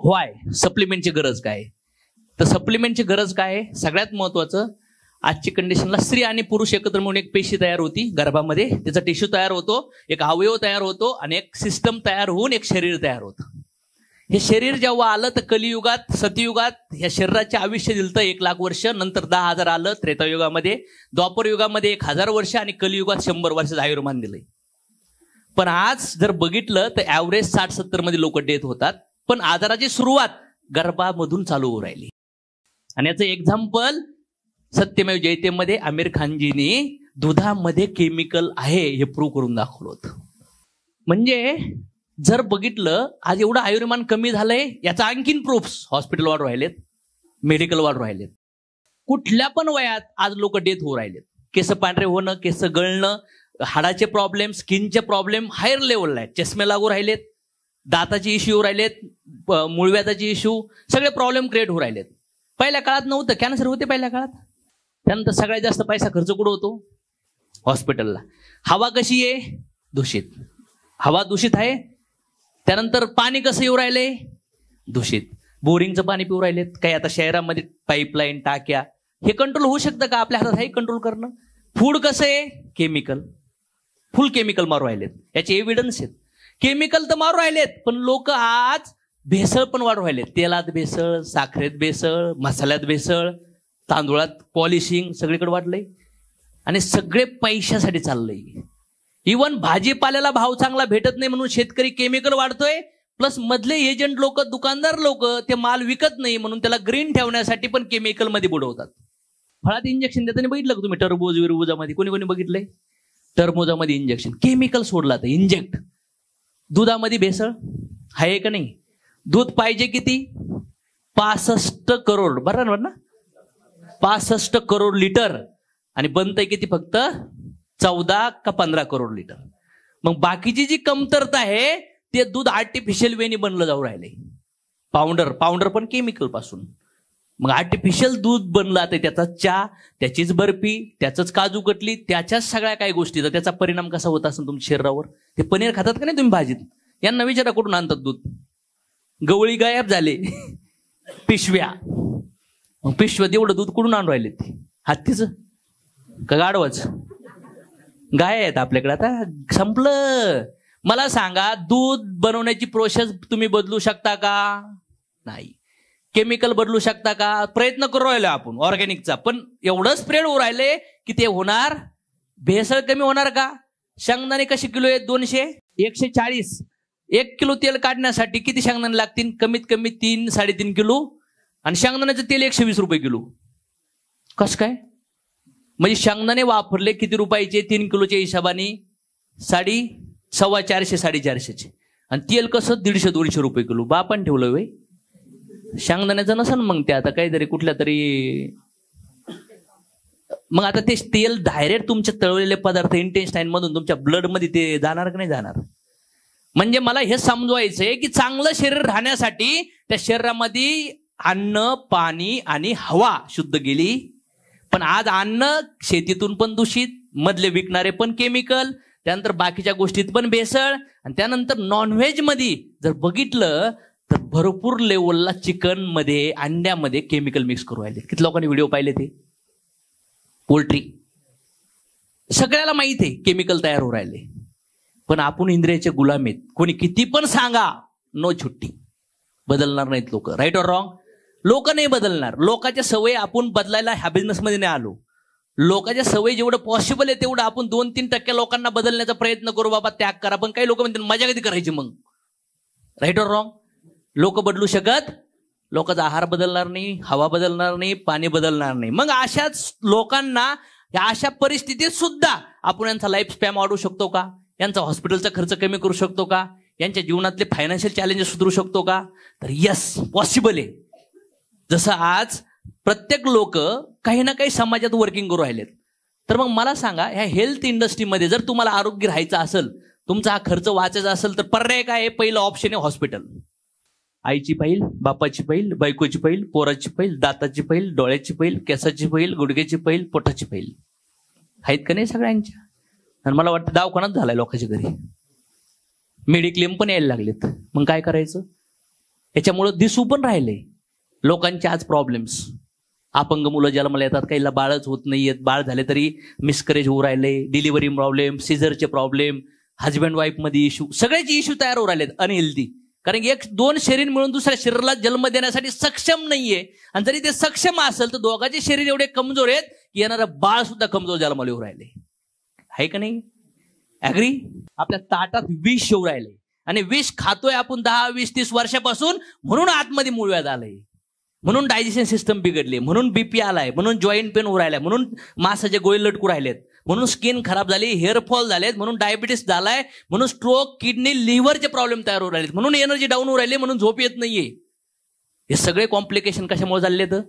व्हाय सप्लिमेंटची गरज काय? तर सप्लिमेंटची गरज काय आहे? सगळ्यात महत्वाचं, आजची कंडिशनला स्त्री आणि पुरुष एकत्र म्हणून एक पेशी तयार होती गर्भामध्ये, त्याचा टिश्यू तयार होतो, एक अवयव तयार होतो आणि एक सिस्टम तयार होऊन एक शरीर तयार होतं. हे शरीर जेव्हा आलं तर कलियुगात, सतयुगात ह्या शरीराचे आयुष्य दिलं 1,00,000 वर्ष, नंतर 10,000 आलं त्रेतायुगामध्ये, द्वापर युगामध्ये 1,000 वर्ष आणि कलियुगात 100 वर्षाचं आयुर्मान दिलंय. पण आज जर बघितलं तर ऍव्हरेज 60-70 मध्ये लोक डेथ होतात. पण आजाराची सुरुवात गर्भामधून चालू होऊ राहिली. आणि याचं एक्झाम्पल सत्यमेव जयतेमध्ये आमिर खानजींनी दुधामध्ये केमिकल आहे हे प्रूव्ह करून दाखवलं होतं. म्हणजे जर बघितलं आज एवढं आयुर्मान कमी झालंय, याचा आणखीन प्रूफ्स हॉस्पिटल वाढ राहिलेत, मेडिकल वाढ राहिलेत. कुठल्या पण वयात आज लोक डेथ होऊ राहिलेत. केस पांढरे होणं, केस गळणं, हाडाचे प्रॉब्लेम, स्किनचे प्रॉब्लेम हायर लेवलला आहेत. चष्मे लागू राहिलेत, दाताचे इश्यू राहिलेत, मूळव्याधाचे इश्यू, सगळे प्रॉब्लेम क्रिएट होऊ राहिलेत. पहिल्या काळात नव्हतं. कॅन्सर होते पहिल्या काळात. त्यानंतर सगळ्यात जास्त पैसा खर्च कुठं होतो? हॉस्पिटलला. हवा कशी आहे? दूषित. हवा दूषित आहे. त्यानंतर पाणी कसं येऊ राहिले? दूषित. बोरिंगचं पाणी पिऊ राहिलेत. काही आता शहरामध्ये पाईपलाईन, टाक्या, हे कंट्रोल होऊ शकतं का? आपल्या हातात आहे कंट्रोल करणं. फूड कसं आहे? केमिकल. फुल केमिकल मारू राहिलेत. याचे एव्हिडन्स आहेत. केमिकल तर मारू राहिलेत, पण लोक आज भेसळ पण वाढू राहिलेत. तेलात भेसळ, साखरेत भेसळ, मसाल्यात भेसळ, तांदूळात पॉलिशिंग सगळीकडे वाढलंय. आणि सगळे पैशासाठी चाललंय. इव्हन भाजीपाल्याला भाव चांगला भेटत नाही म्हणून शेतकरी केमिकल वाढतोय. प्लस मधले एजंट लोक, दुकानदार लोक ते माल विकत नाही म्हणून त्याला ग्रीन ठेवण्यासाठी पण केमिकल मध्ये बुडवतात. फळात इंजेक्शन देताना बघितलं का तुम्ही? टरबूज विरबुजामध्ये कोणी कोणी बघितलंय? टरबुजामध्ये इंजेक्शन, केमिकल सोडला तर इंजेक्ट. दुधामध्ये भेसळ आहे का नाही? दूध पाहिजे किती? 65 करोड, बरोबर ना? 65 करोड लिटर. आणि बनतंय किती? फक्त 14 का 15 करोड लिटर. मग बाकीची जी कमतरता आहे ते दूध आर्टिफिशियल वेनी बनलं जाऊ राहिले. पावडर पण केमिकल पासून. मग आर्टिफिशियल दूध बनलं आता. त्याचा चहा, त्याचीच बर्फी, त्याच काजू कटली, त्याच्याच सगळ्या काही गोष्टी. तर त्याचा परिणाम कसा होत असेल तुमच्या शरीरावर? ते पनीर खातात का नाही तुम्ही भाजीत? यांना विचारा कुठून आणतात दूध. गवळी गायब झाले. पिशव्या एवढं दूध कुठून आणून राहिले? ते हत्तीचं का गाढवाच? गाय आहेत आपल्याकडे. आता संपलं. मला सांगा, दूध बनवण्याची प्रोसेस तुम्ही बदलू शकता का? नाही. केमिकल बदलू शकता का? प्रयत्न करू राहिलो आपण ऑर्गॅनिकचा, पण एवढं स्प्रेड होऊ राहिले की ते होणार. भेसळ कमी होणार का? शेंगदाणे कसे किलो आहेत? 200, 140. 1 किलो तेल काढण्यासाठी किती शेंगदाणे लागतील? कमीत कमी 3-3.5 किलो. आणि शेंगदाण्याचं तेल 120 रुपये किलो. कसं काय? म्हणजे शेंगदाणे वापरले किती रुपयाचे? 3 किलोच्या हिशोबाने 450-450. आणि तेल कसं? 150-200 रुपये किलो. बापान ठेवलं वे शेंगदाण्याचं नसेल मग ते आता काहीतरी कुठल्या तरी. मग आता ते तेल डायरेक्ट तुमच्या तळलेले पदार्थ इंटेस्टाईन मधून तुमच्या ब्लड मध्ये ते जाणार का नाही जाणार? म्हणजे मला हे समजवायचंय की चांगलं शरीर राहण्यासाठी त्या शरीरामध्ये अन्न, पाणी आणि हवा शुद्ध गेली. पण आज अन्न शेतीतून पण दूषित, मधले विकणारे पण केमिकल, त्यानंतर बाकीच्या गोष्टीत पण भेसळ. आणि त्यानंतर नॉनव्हेज मध्ये जर बघितलं तर भरपूर लेवलला चिकन मध्ये, अंड्यामध्ये केमिकल मिक्स करू राहिले. किती लोकांनी व्हिडिओ पाहिले ते? पोल्ट्री सगळ्याला माहित आहे केमिकल तयार होऊ राहिले. पण आपण इंद्रियाचे गुलाम आहेत. कोणी किती पण सांगा, नो छुट्टी. बदलणार नाहीत लोक. Right or wrong? लोक नाही बदलणार. लोकांच्या सवय आपण बदलायला ह्या बिझनेसमध्ये नाही आलो. लोकांच्या सवय जेवढं पॉसिबल आहे तेवढं आपण 2-3% लोकांना बदलण्याचा प्रयत्न करू. बाबा त्याग करा. पण काही लोक म्हणतात मजा कधी करायची मग? Right or wrong? लोक बदलू शकत? लोकांचा आहार बदलणार नाही, हवा बदलणार नाही, पाणी बदलणार नाही. मग अशाच लोकांना या अशा परिस्थितीत सुद्धा आपण यांचा लाईफ स्पॅन वाढवू शकतो का? यांचा हॉस्पिटलचा खर्च कमी करू शकतो का? यांच्या जीवनातले फायनान्शियल चॅलेंजेस सुधारू शकतो का? तर यस, पॉसिबल आहे. जसं आज प्रत्येक लोक काही ना काही समाजात वर्किंग करू राहिलेत. तर मग मला सांगा, ह्या हेल्थ इंडस्ट्रीमध्ये जर तुम्हाला आरोग्य राहायचं असेल, तुमचा हा खर्च वाचायचा असेल, तर पर्याय काय आहे? पहिलं ऑप्शन आहे हॉस्पिटल. आईची पाईल, बापाची पाईल, बायकोची पाईल, पोराची पाईल, दाताची पाईल, डोळ्याची पाईल, केसाची पाईल, गुडघ्याची पाईल, पोटाची पाईल. आहेत का नाही सगळ्यांच्या? आणि मला वाटतं दवाखानाच झालाय लोकांच्या घरी. मेडिक्लेम पण यायला लागलेत. मग काय करायचं? याच्यामुळं दिसू पण राहिले लोकांचे आज प्रॉब्लेम्स. अपंग मुलं जन्माला येतात, काहीला बाळच होत नाहीयेत, बाळ झाले तरी मिसकरेज होऊ राहिले, डिलिव्हरी प्रॉब्लेम, सिझरचे प्रॉब्लेम, हजबंड वाईफ मध्ये इश्यू, सगळ्याचे इश्यू तयार होऊ राहिलेत अनहेल्दी. कारण की 1-2 शरीर मिळून दुसऱ्या शरीराला जन्म देण्यासाठी सक्षम नाहीये. आणि जरी ते सक्षम असेल तर दोघांचे शरीर एवढे कमजोर आहेत की येणारं बाळ सुद्धा कमजोर जन्माला येऊ राहिले. आहे का नाही? ऍग्री? आपल्या ताटात विष येऊ राहिले आणि विष खातोय आपण 10, 20, 30 वर्षापासून. म्हणून आतमध्ये मूळव्याध आलंय, म्हणून डायजेशन सिस्टम बिघडली, म्हणून बीपी आलाय, म्हणून जॉईंट पेन होऊ राहिलाय, म्हणून मासाचे गोळे लटकू राहिलेत, म्हणून स्किन खराब झाली, हेअरफॉल झालेत, म्हणून डायबिटीस झालाय, म्हणून स्ट्रोक, किडनी, लिव्हरचे प्रॉब्लेम तयार होऊ राहिलेत, म्हणून एनर्जी डाऊन होऊ राहिली, म्हणून झोप येत नाहीये. हे सगळे कॉम्प्लिकेशन कशामुळे झाले तर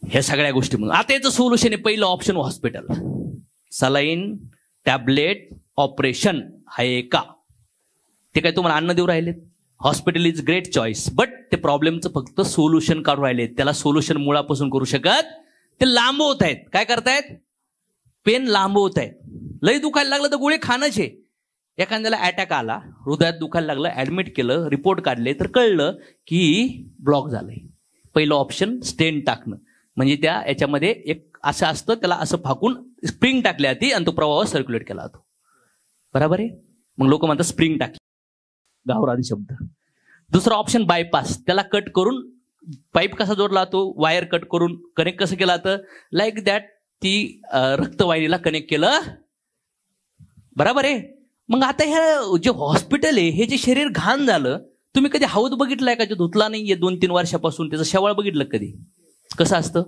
हे सगळ्या गोष्टी. म्हणून आता याचं सोल्युशन आहे. पहिलं option hospital, saline, tablet, operation. आहे का? ते काय तुम्हाला अन्न देऊ राहिलेत? Hospital is great choice, but ते प्रॉब्लेमचं फक्त सोल्युशन काढून राहिलेत. त्याला सोल्युशन मुळापासून करू शकत. ते लांबवत आहेत. काय करतायत? पेन लांबवत आहेत. लय दुखायला लागलं तर गोळी खाणंच आहे. एखाद्याला अटॅक आला, हृदयात दुखायला लागलं, ऍडमिट केलं, रिपोर्ट काढले तर कळलं की ब्लॉक झालंय. पहिलं ऑप्शन स्टेंट टाकणं, म्हणजे त्या याच्यामध्ये एक असं असतं, त्याला असं फाकून स्प्रिंग टाकली जाते आणि तो प्रवाह सर्क्युलेट केला जातो. बरोबर आहे? मग लोक म्हणतात स्प्रिंग टाकली, गावरान शब्द. दुसरा ऑप्शन बायपास, त्याला कट करून पाईप कसा जोडला जातो, वायर कट करून कनेक्ट कसं केलं जातं, लाईक दॅट ती रक्तवाहिनीला कनेक्ट केलं. बरोबर आहे? मग आता हे जे हॉस्पिटल आहे हे जे शरीर घाण झालं, तुम्ही कधी हौद बघितलाय का? जे धुतला नाहीये 2-3 वर्षापासून, त्याचं शेवाळ बघितलं कधी? कसं असतं?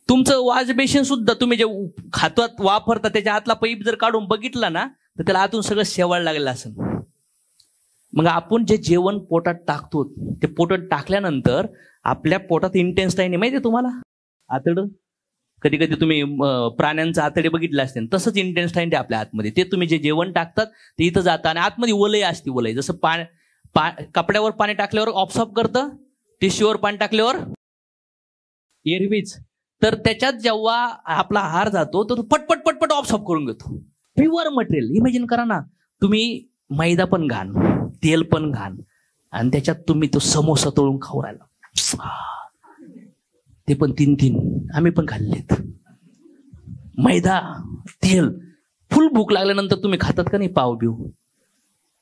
तुमचं वॉश बेसिन सुद्धा तुम्ही जे खातात वापरता त्याच्या आतला पाईप जर काढून बघितला ना तर त्याला आतून सगळं शेवाळ लागलेलं असेल. मग आपण जे जेवण पोटात टाकतो ते पोटात टाकल्यानंतर आपल्या पोटात इंटेन्स्टाईन माहिती आहे तुम्हाला? आतडं. कधी कधी तुम्ही प्राण्यांचं आतडे बघितले असते, तसंच इंटेन्स्टाईन ते आपल्या आतमध्ये. ते तुम्ही जे जेवण टाकतात ते इथं जातं आणि आतमध्ये वलय असते. वलय जसं कपड्यावर पाणी टाकल्यावर ऑब्सॉर्ब करतं, टिश्यूवर पाणी टाकल्यावर एरवीच. तर त्याच्यात जेव्हा आपला आहार जातो तर तो पटपट पटपट ऑब्सॉर्ब करून घेतो. Pure material. इमॅजिन करा ना, तुम्ही मैदा पण घाण, तेल पण घाण, आणि त्याच्यात तुम्ही तो समोसा तळून खाऊ राहिला, ते पण 3-3. आम्ही पण खाल्लेत. मैदा, तेल. फुल भूक लागल्यानंतर तुम्ही खातात का नाही? पाव बिव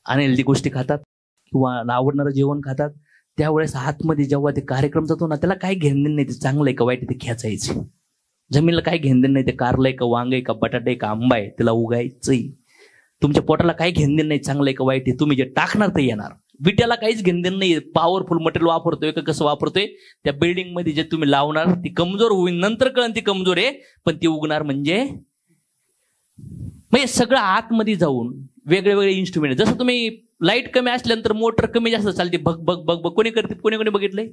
अनहेल्दी गोष्टी खातात किंवा आवडणारं जेवण खातात. त्यावेळेस आतमध्ये जेव्हा ते कार्यक्रम जातो ना, त्याला काही घेणं नाही ते चांगलं आहे का वाईट आहे ते खेचायचे. जमिनीला काही घेणं नाही ते कारलं आहे का वांग आहे का बटाटा आहे का आंबा आहे, त्याला उगायचंय. तुमच्या पोटाला काही घेणं नाही चांगलं आहे का वाईट आहे, तुम्ही जे टाकणार ते येणार. विट्याला काहीच घेणं नाही. पॉवरफुल मटेरियल वापरतोय का कसं वापरतोय, त्या बिल्डिंग मध्ये जे तुम्ही लावणार ती कमजोर होईल, नंतर कळण ती कमजोर आहे, पण ती उगणार. म्हणजे सगळं आतमध्ये जाऊन वेगळे वेगळे इन्स्ट्रुमेंट. जसं तुम्ही लाईट कमी असल्यानंतर मोटर कमी जास्त चालते, बघ बघ बघ बघ. कोणी करते? कोणी कोणी बघितलंय?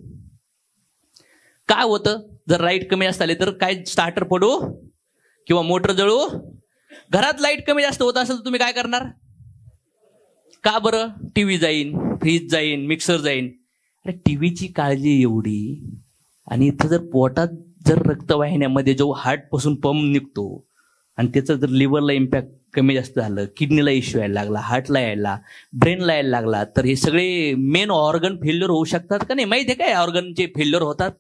काय होतं जर लाईट कमी जास्त आली तर? काय स्टार्टर पडू किंवा मोटर जळू? घरात लाईट कमी जास्त होत असेल तर तुम्ही काय करणार? का बरं? टीव्ही जाईन, फ्रीज जाईन, मिक्सर जाईन. अरे टीव्हीची काळजी एवढी, आणि इथं जर पोटात जर रक्तवाहिन्यामध्ये जो हार्ट पासून पंप निघतो आणि त्याचं जर लिव्हरला इम्पॅक्ट कमी जास्त झालं, किडनीला इश्यू यायला लागला, हार्टला यायला, ब्रेनला यायला लागला, तर हे सगळे मेन ऑर्गन फेल्युअर होऊ शकतात का नाही? माहिती आहे काय ऑर्गनचे फेल्युअर होतात?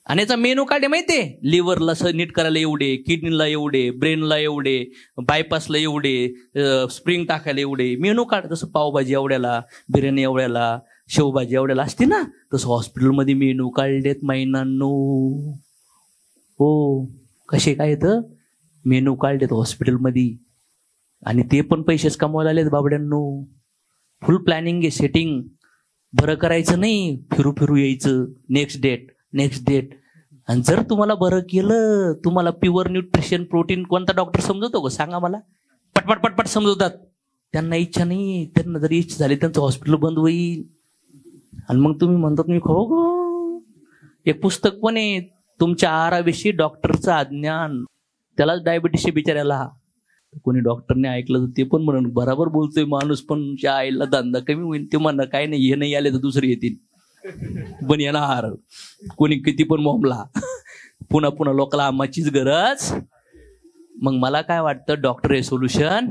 आणि याचा मेनू कार्ड माहितीये? लिव्हरला नीट करायला एवढे, किडनीला एवढे, ब्रेनला एवढे, बायपासला एवढे, स्प्रिंग टाकायला एवढे. Menu card. जसं पावभाजी एवढ्याला, बिर्याणी एवढ्याला, शेवभाजी एवढ्याला असते ना, तसं हॉस्पिटलमध्ये मेनू काढलेत महिन्यांनो. हो, कसे काय येतं? मेनू काढलेत हॉस्पिटलमध्ये, आणि ते पण पैसेच कमवायला आलेत बाबड्यांनो. फुल प्लॅनिंग आहे, सेटिंग. बरं करायचं नाही, फिरू फिरू यायचं, नेक्स्ट डेट नेक्स्ट डेट. आणि जर तुम्हाला बरं केलं, तुम्हाला प्युअर न्यूट्रिशन प्रोटीन कोणता डॉक्टर समजवतो का? सांगा मला. पटपट पटपट समजवतात. त्यांना इच्छा नाही. त्यांना जर इच्छा झाली त्यांचं हॉस्पिटल बंद होईल. आणि मग तुम्ही म्हणतात मी खो गो. एक पुस्तक पण आहे, तुमच्या आहाराविषयी डॉक्टरचं अज्ञान. त्यालाच डायबिटीस बिचाऱ्याला. कोणी डॉक्टरने ऐकलं तर ते पण म्हणून बरोबर बोलतोय माणूस, पण आईला धंदा कमी होईल. ते म्हणणं काय नाही, हे नाही आले तर दुसरे येतील, पण येणार. कोणी किती पण मोमला, पुन्हा पुन्हा लोकांना आम्हाचीच गरज. मग मला काय वाटतं, डॉक्टर हे सोल्युशन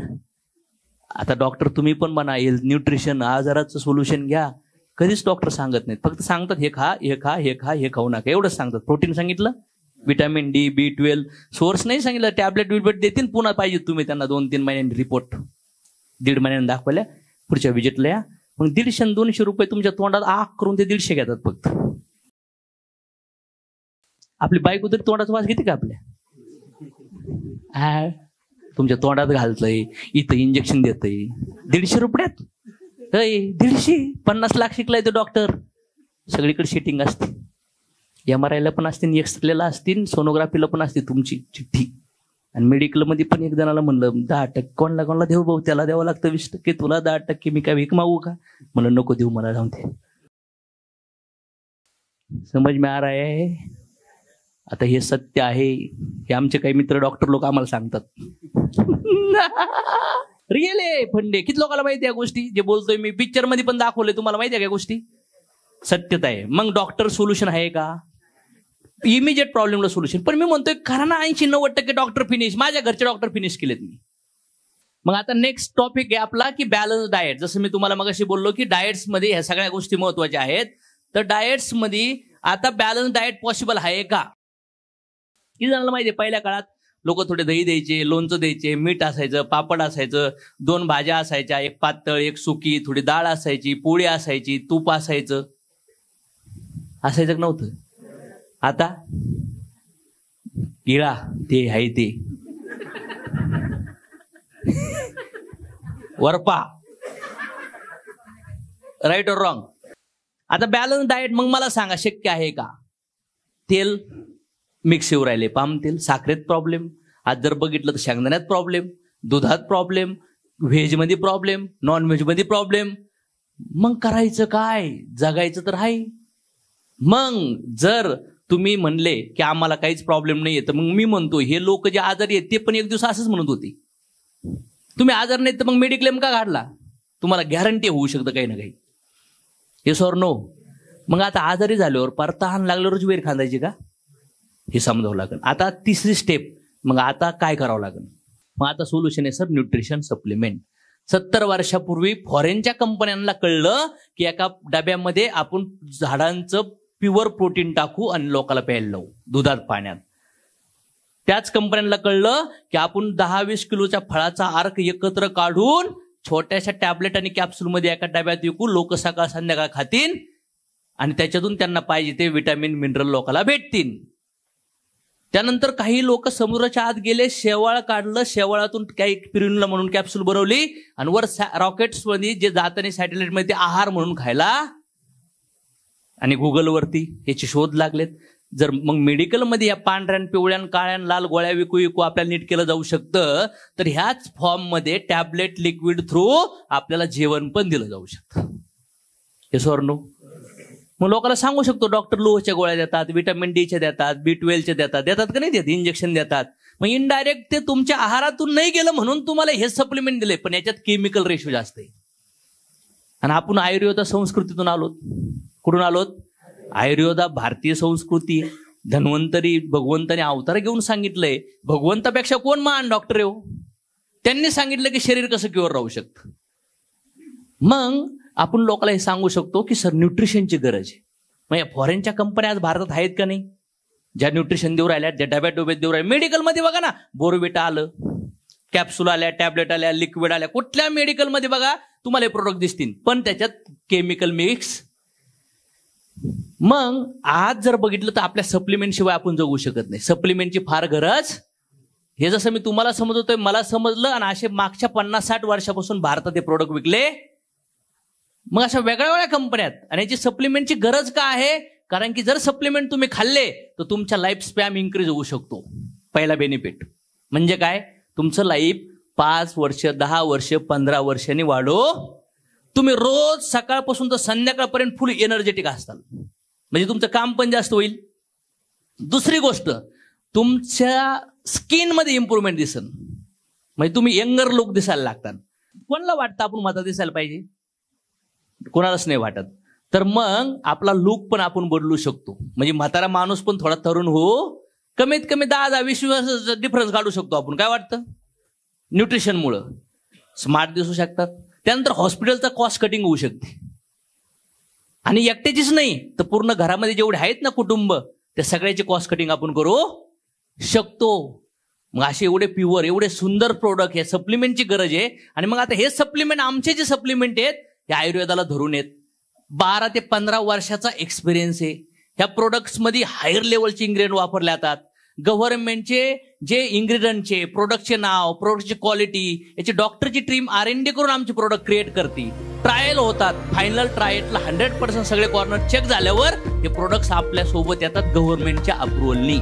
आता डॉक्टर तुम्ही पण म्हणा हेल्थ न्यूट्रिशन आजाराचं सोल्युशन घ्या, कधीच डॉक्टर सांगत नाहीत. फक्त सांगतात हे खा हे खा हे खा हे खाऊ नका एवढंच सांगतात. प्रोटीन सांगितलं, विटॅमिन डी B12 सोर्स नाही सांगितलं. टॅबलेट विबलेट देतील पुन्हा पाहिजे तुम्ही त्यांना 2-3 महिन्यांनी रिपोर्ट 1.5 महिन्यांनी दाखवल्या, पुढच्या विजिटला या. मग 150-200 रुपये तुमच्या तोंडात आग करून ते 150 घेतात फक्त. आपली बायको तरी तोंडाचा वास घेते का आपल्या? तुमच्या तोंडात घालतय, इथं इंजेक्शन देतय 150 रुपयात. 150 50 लाख शिकलाय तो डॉक्टर. सगळीकडे शिटिंग असते, MRI ला पण असते, एक्सरेला असतील, सोनोग्राफीला पण असते तुमची चिठ्ठी. आणि मेडिकल मध्ये पण एक जणाला म्हणलं 10% कोणाला देऊ भाऊ, त्याला द्यावं लागतं 20%, तुला 10%, मी काय भीक मागू का? म्हणलं नको देऊ, मला जाऊन ते. समज में आ रहा है? आता हे सत्य आहे, हे आमचे काही मित्र डॉक्टर लोक आम्हाला सांगतात. रिअल आहे फंडे. किती लोकांना माहिती आहे गोष्टी जे बोलतोय मी? पिक्चर मध्ये पण दाखवले, तुम्हाला माहिती आहे का गोष्टी? सत्यता आहे. मग डॉक्टर सोल्युशन आहे का? इमिजिएट प्रॉब्लेमला सोल्युशन. पण मी म्हणतोय खरं ना 80-90% डॉक्टर फिनिश, माझ्या घरचे डॉक्टर फिनिश केलेत मी. मग आता नेक्स्ट टॉपिक आहे आपला की बॅलन्स डाएट. जसं मी तुम्हाला मगाशी बोललो की डाएट्स मध्ये ह्या सगळ्या गोष्टी महत्वाच्या आहेत. तर डाएट्स मध्ये आता बॅलन्स डाएट पॉसिबल आहे का? किती जणांना माहिती आहे पहिल्या काळात लोक थोडे दही द्यायचे, लोणचं द्यायचे, मीठ असायचं, पापड असायचं, 2 भाज्या असायच्या, एक पातळ एक सुकी, थोडी डाळ असायची, पोळी असायची, तूप असायचं. असायचं नव्हतं? आता गिळा ते आहे ते वरपा. राईट और रॉंग? आता बॅलन्स डाएट मग मला सांगा शक्य आहे का? तेल मिक्स येऊ राहिले, पाम तेल, साखरेत प्रॉब्लेम, आज जर बघितलं तर शेंगदाण्यात प्रॉब्लेम, दुधात प्रॉब्लेम, व्हेज मध्ये प्रॉब्लेम, नॉन व्हेज मध्ये प्रॉब्लेम. मग करायचं काय? जगायचं तर आहे. मग जर तुम्ही म्हणले की आम्हाला काहीच प्रॉब्लेम नाहीये, तर मग मी म्हणतो हे लोक जे आजारी आहेत ते पण एक दिवस असंच म्हणत होते. तुम्ही आजार नाही तर मग मेडिक्लेम का काढला? तुम्हाला गॅरंटी होऊ शकतं काही ना काही. Yes or no? मग आता आजारी झाल्यावर परतहान लागल्यावरच वेर खांदायची का? हे समजावं लागेल. आता तिसरी स्टेप, मग आता काय करावं लागेल? मग आता सोल्युशन आहे सर न्यूट्रिशन सप्लिमेंट. 70 वर्षापूर्वी फॉरेनच्या कंपन्यांना कळलं की एका डब्यामध्ये आपण झाडांचं प्युअर प्रोटीन टाकू आणि लोकांना प्यायला लावू दुधात पाण्यात. त्याच कंपन्यांना कळलं की आपण 10-20 किलोच्या फळाचा अर्क एकत्र काढून छोट्याशा टॅबलेट आणि कॅप्सूलमध्ये एका डब्यात विकू, लोक सकाळ संध्याकाळ खातील आणि त्याच्यातून त्यांना पाहिजे ते विटॅमिन मिनरल लोकांना भेटतील. त्यानंतर काही लोक समुद्राच्या आत गेले, शेवाळ काढलं, शेवाळातून काही पिरुनला म्हणून कॅप्सूल बनवली आणि वर रॉकेट्स मध्ये जे जाताना सॅटेलाइट मध्ये ते आहार म्हणून खायला. आणि गुगलवरती याचे शोध लागलेत. जर मग मेडिकलमध्ये या पांढऱ्या पिवळ्या काळ्या लाल गोळ्या विकू विकू आपल्याला नीट केलं जाऊ शकतं, तर ह्याच फॉर्म मध्ये टॅबलेट लिक्विड थ्रू आपल्याला जेवण पण दिलं जाऊ शकतं. Yes or no? मग लोकांना सांगू शकतो डॉक्टर लोहच्या गोळ्या देतात, विटॅमिन डीच्या देतात, B12च्या देतात का नाही देत? इंजेक्शन देतात. मग इनडायरेक्ट ते तुमच्या आहारातून नाही गेलं म्हणून तुम्हाला हे सप्लिमेंट दिले, पण याच्यात केमिकल रेशो जास्त आहे. आणि आपण आयुर्वेद संस्कृतीतून आलोत. कुठून आलोत? आयुर्वेदा भारतीय संस्कृती. धन्वंतरी भगवंताने अवतार घेऊन सांगितलंय. भगवंतापेक्षा कोण महान डॉक्टर आहे हो? त्यांनी सांगितलं की शरीर कसं क्युअर राहू शकतं. मग आपण लोकांना हे सांगू शकतो की सर न्यूट्रिशनची गरज आहे. मग या फॉरेनच्या कंपन्या आज भारतात आहेत का नाही? ज्या न्यूट्रिशन देऊ राहिल्या, ज्या डब्यात डोब्यात देऊ राहिल्या. मेडिकलमध्ये बघा ना, बोरविटा आलं, कॅप्सूल आल्या, टॅबलेट आल्या, लिक्विड आल्या. कुठल्या मेडिकलमध्ये बघा तुम्हाला हे प्रोडक्ट दिसतील, पण त्याच्यात केमिकल मिक्स. मग आज जर बघितलं तर आपल्या सप्लिमेंट शिवाय आपण जगू शकत नाही. सप्लिमेंटची फार गरज. हे जसं मी तुम्हाला समजतोय, मला समजलं आणि असे मागच्या 50-60 वर्षापासून भारतात हे प्रोडक्ट विकले. मग अशा वेगळ्या वेगळ्या कंपन्यात. आणि याची सप्लिमेंटची गरज का आहे? कारण की जर सप्लिमेंट तुम्ही खाल्ले तर तुमच्या लाईफ स्पॅन इन्क्रीज होऊ शकतो. पहिला बेनिफिट म्हणजे काय? तुमचं लाईफ 5 वर्ष, 10 वर्ष, 15 वर्षांनी वाढो. तुम्ही रोज सकाळपासून तर संध्याकाळपर्यंत फुल एनर्जेटिक असताल, म्हणजे तुमचं काम पण जास्त होईल. दुसरी गोष्ट, तुमच्या स्किन मध्ये इम्प्रूव्हमेंट दिसेल, म्हणजे तुम्ही यंगर लुक दिसायला लागतात. कोणाला वाटतं आपण म्हातारा दिसायला पाहिजे? कोणालाच नाही वाटत. तर मग आपला लुक पण आपण बदलू शकतो. म्हणजे म्हातारा माणूस पण थोडा तरुण हो, कमीत कमी 10-20 डिफरन्स काढू शकतो आपण. काय वाटतं? न्यूट्रिशनमुळं. स्मार्ट दिसू शकतात. त्यानंतर हॉस्पिटलचा कॉस्ट कटिंग होऊ शकते. आणि एकट्याचीच नाही तर पूर्ण घरामध्ये जेवढे आहेत ना कुटुंब, त्या सगळ्याची कॉस्ट कटिंग आपण करू शकतो. मग असे एवढे प्युअर, एवढे सुंदर प्रोडक्ट, या सप्लिमेंटची गरज आहे. आणि मग आता हे सप्लिमेंट, आमचे जे सप्लिमेंट आहेत हे आयुर्वेदाला धरून आहेत. 12 ते 15 वर्षाचा एक्सपिरियन्स आहे. ह्या प्रोडक्ट्समध्ये हायर लेवलचे इन्ग्रेडियंट वापरले जातात. गव्हर्नमेंटचे जे इन्ग्रेडियंटचे, प्रोडक्टचे नाव, प्रोडक्टची क्वालिटी, याची डॉक्टरची टीम R&D करून आमचे प्रोडक्ट क्रिएट करते. ट्रायल होतात. फायनल ट्रायलला 100% सगळे कॉर्नर चेक झाल्यावर हे प्रोडक्ट्स आपल्या सोबत येतात गव्हर्नमेंटच्या अप्रुव्हलनी.